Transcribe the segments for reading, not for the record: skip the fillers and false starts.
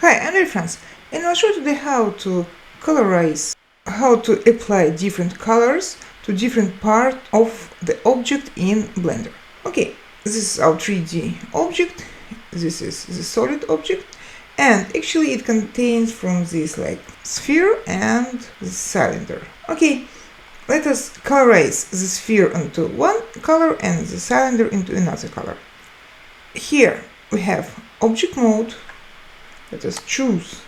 Hi, I'm friends, and I'll show you today how to colorize, how to apply different colors to different parts of the object in Blender. Okay, this is our 3D object, this is the solid object, and actually it contains from this like sphere and the cylinder. Okay, let us colorize the sphere into one color and the cylinder into another color. Here we have object mode. Let us choose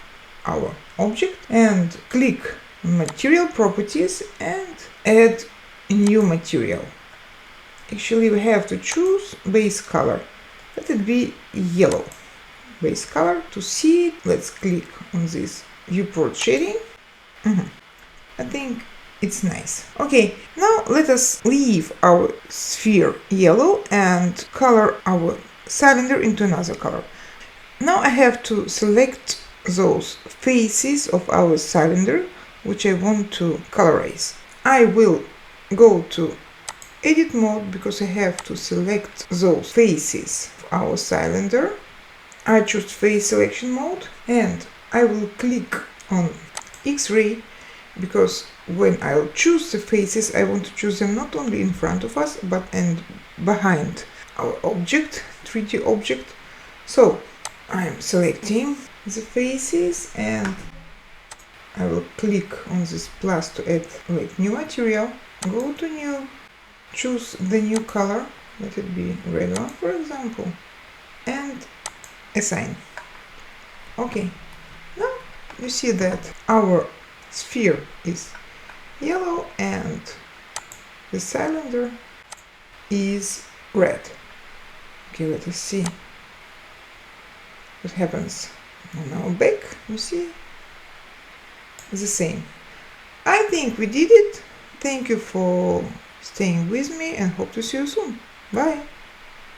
our object and click material properties and add a new material. Actually, we have to choose base color. Let it be yellow. Base color. To see it, let's click on this viewport shading. I think it's nice. Okay, now let us leave our sphere yellow and color our cylinder into another color. Now I have to select those faces of our cylinder which I want to colorize. I will go to edit mode because I have to select those faces of our cylinder. I choose face selection mode and I will click on X-ray because when I'll choose the faces I want to choose them not only in front of us but and behind our object, 3D object. So I'm selecting the faces and I will click on this plus to add like new material. Go to new, choose the new color, let it be red one for example, and assign. Okay, now you see that our sphere is yellow and the cylinder is red. Okay, let us see what happens on our back. You see the same. I think we did it. Thank you for staying with me and hope to see you soon. Bye.